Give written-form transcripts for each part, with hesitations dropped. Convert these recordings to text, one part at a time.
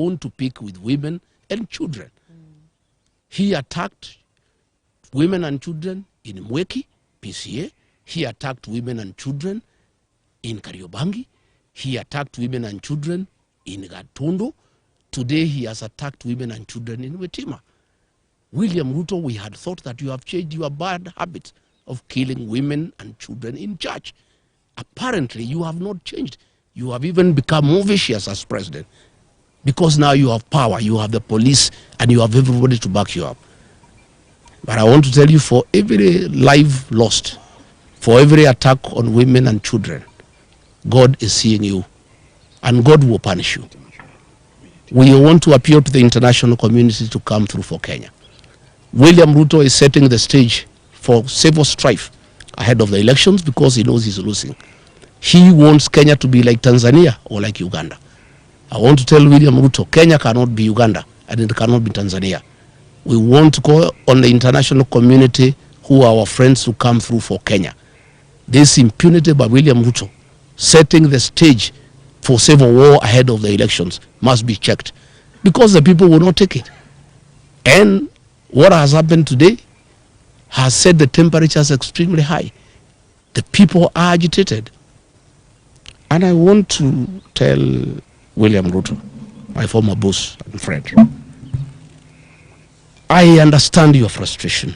own to pick with women and children. He attacked women and children in Mweki, PCA. He attacked women and children in Kariobangi. He attacked women and children in Gatondo. Today he has attacked women and children in Wetima. William Ruto, we had thought that you have changed your bad habit of killing women and children in church. Apparently you have not changed. You have even become more vicious as president, because now you have power, you have the police, and you have everybody to back you up. But I want to tell you, for every life lost, for every attack on women and children, God is seeing you, and God will punish you. We want to appeal to the international community to come through for Kenya. William Ruto is setting the stage for civil strife ahead of the elections because he knows he's losing. He wants Kenya to be like Tanzania or like Uganda. I want to tell William Ruto, Kenya cannot be Uganda and it cannot be Tanzania. We want to call on the international community, who are our friends, to come through for Kenya. This impunity by William Ruto, setting the stage for civil war ahead of the elections, must be checked, because the people will not take it. And what has happened today has set the temperatures extremely high. The people are agitated. And I want to tell William Ruto, my former boss and friend, I understand your frustration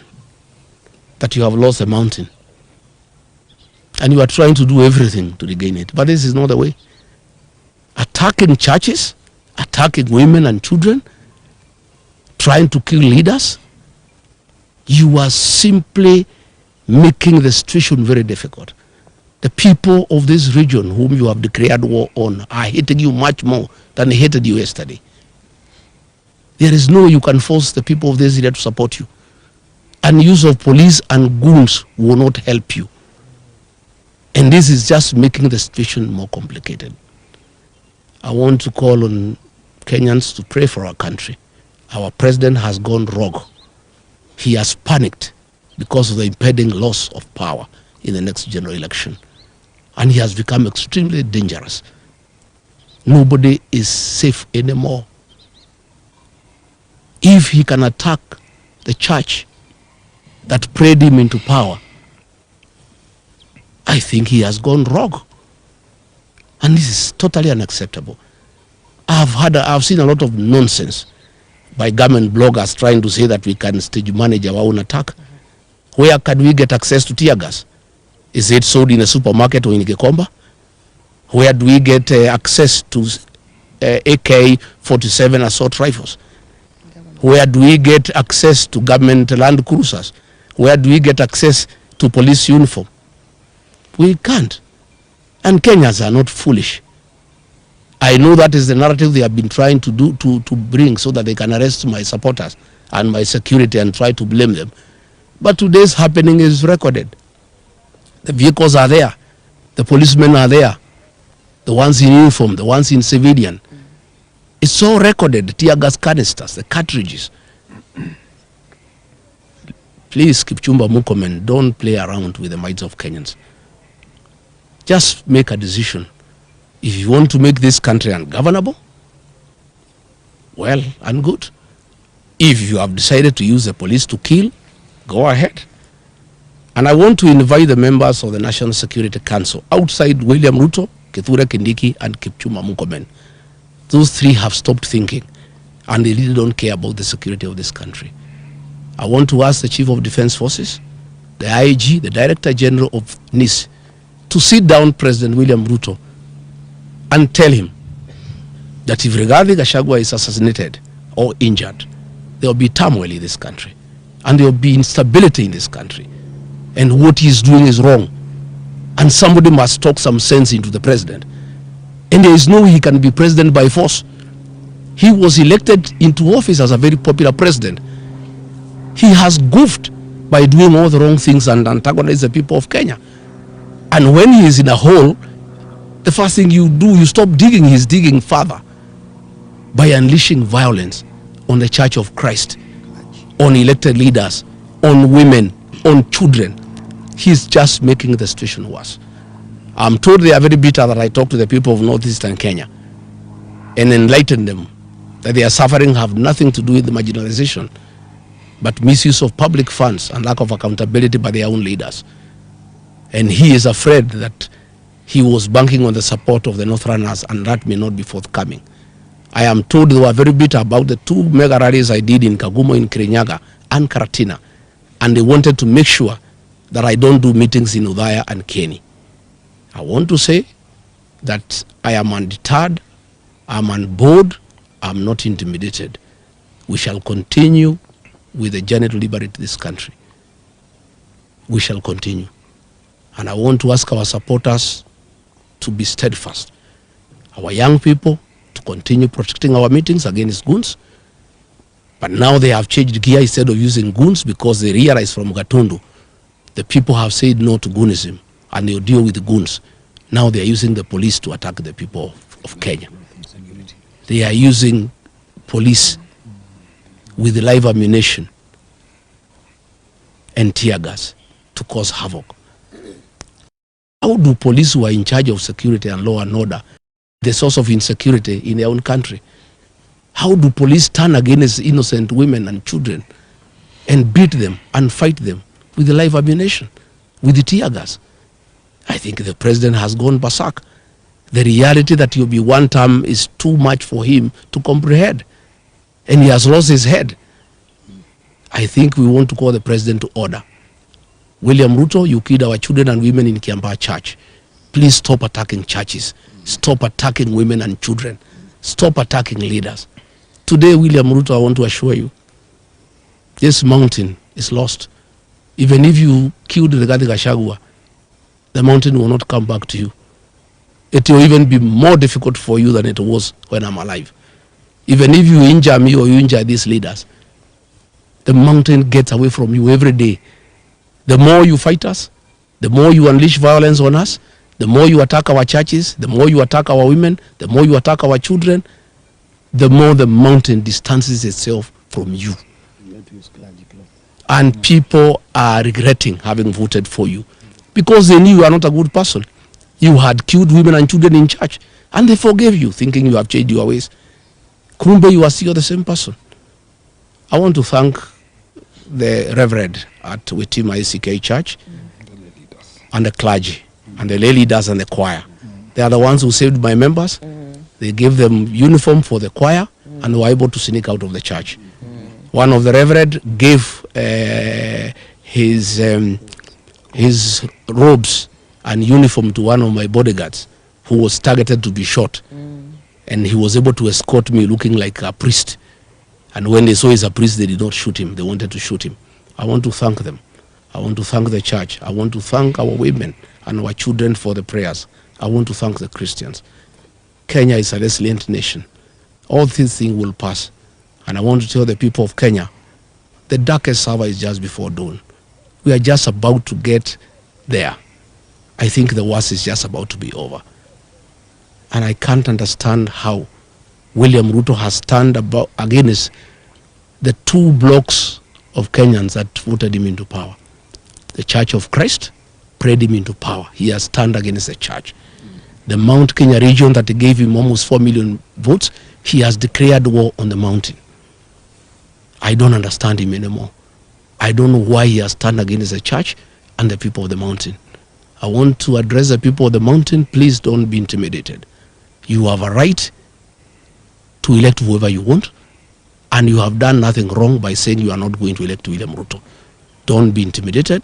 that you have lost a mountain and you are trying to do everything to regain it. But this is not the way. Attacking churches, attacking women and children, trying to kill leaders, you are simply making the situation very difficult. The people of this region whom you have declared war on are hating you much more than they hated you yesterday. There is no way you can force the people of this area to support you. And use of police and goons will not help you. And this is just making the situation more complicated. I want to call on Kenyans to pray for our country. Our president has gone rogue. He has panicked because of the impending loss of power in the next general election. And he has become extremely dangerous. Nobody is safe anymore. If he can attack the church that prayed him into power, I think he has gone rogue. And this is totally unacceptable. I've seen a lot of nonsense by government bloggers trying to say that we can stage manage our own attack. Where can we get access to tear gas? Is it sold in a supermarket or in Gikomba? Where do we get access to AK-47 assault rifles? Where do we get access to government land cruisers? Where do we get access to police uniform? We can't. And Kenyans are not foolish. I know that is the narrative they have been trying to do to bring so that they can arrest my supporters and my security and try to blame them. But today's happening is recorded. The vehicles are there. The policemen are there. The ones in uniform, the ones in civilian. It's all recorded, the tear gas canisters, the cartridges. Please, Kipchumba Murkomen, don't play around with the minds of Kenyans. Just make a decision. If you want to make this country ungovernable, well and good. If you have decided to use the police to kill, go ahead. And I want to invite the members of the National Security Council outside William Ruto, Kithure Kindiki, and Kipchumba Murkomen. Those three have stopped thinking, and they really don't care about the security of this country. I want to ask the Chief of Defense Forces, the IG, the Director General of NIS, to sit down President William Ruto and tell him that if Rigathi Gachagua is assassinated or injured, there will be turmoil in this country, and there will be instability in this country, and what he is doing is wrong, and somebody must talk some sense into the president. And there is no way he can be president by force. He was elected into office as a very popular president. He has goofed by doing all the wrong things and antagonized the people of Kenya. And when he is in a hole, the first thing you do, you stop digging. He's digging further by unleashing violence on the Church of Christ, on elected leaders, on women, on children. He's just making the situation worse. I'm told they are very bitter that I talk to the people of northeastern Kenya and enlighten them that their suffering have nothing to do with the marginalization, but misuse of public funds and lack of accountability by their own leaders. And he is afraid that he was banking on the support of the Northerners, and that may not be forthcoming. I am told they were very bitter about the 2 mega rallies I did in Kagumo, in Kirinyaga, and Karatina, and they wanted to make sure that I don't do meetings in Udhaya and Keni. I want to say that I am undeterred, I'm on board, I'm not intimidated. We shall continue with the journey to liberate this country. We shall continue. And I want to ask our supporters to be steadfast. Our young people to continue protecting our meetings against goons. But now they have changed gear. Instead of using goons, because they realize from Gatundu, the people have said no to goonism and they'll deal with the goons. Now they are using the police to attack the people of Kenya. They are using police with live ammunition and tear gas to cause havoc. How do police who are in charge of security and law and order, the source of insecurity in their own country, how do police turn against innocent women and children and beat them and fight them with the live ammunition, with the tear gas? I think the president has gone berserk. The reality that he'll be one term is too much for him to comprehend, and he has lost his head. I think we want to call the president to order. William Ruto, you killed our children and women in Kiambaa Church. Please stop attacking churches. Stop attacking women and children. Stop attacking leaders. Today, William Ruto, I want to assure you, this mountain is lost. Even if you killed Gachagua, the mountain will not come back to you. It will even be more difficult for you than it was when I'm alive. Even if you injure me or you injure these leaders, the mountain gets away from you every day. The more you fight us, the more you unleash violence on us, the more you attack our churches, the more you attack our women, the more you attack our children, the more the mountain distances itself from you. And people are regretting having voted for you because they knew you are not a good person. You had killed women and children in church, and they forgave you, thinking you have changed your ways. Kumbe, you are still the same person. I want to thank the Reverend at Witima ACK Church and the clergy and the lay leaders and the choir. They are the ones who saved my members. They gave them uniform for the choir and were able to sneak out of the church. One of the Reverend gave his robes and uniform to one of my bodyguards who was targeted to be shot. And he was able to escort me looking like a priest. And when they saw he's a priest, they did not shoot him. They wanted to shoot him. I want to thank them. I want to thank the church. I want to thank our women and our children for the prayers. I want to thank the Christians. Kenya is a resilient nation. All these things will pass. And I want to tell the people of Kenya, the darkest hour is just before dawn. We are just about to get there. I think the worst is just about to be over. And I can't understand how William Ruto has turned against the 2 blocks of Kenyans that voted him into power. The Church of Christ prayed him into power. He has turned against the church. The Mount Kenya region that gave him almost 4 million votes, he has declared war on the mountain. I don't understand him anymore. I don't know why he has turned against the church and the people of the mountain. I want to address the people of the mountain. Please don't be intimidated. You have a right to elect whoever you want, and you have done nothing wrong by saying you are not going to elect William Ruto. Don't be intimidated.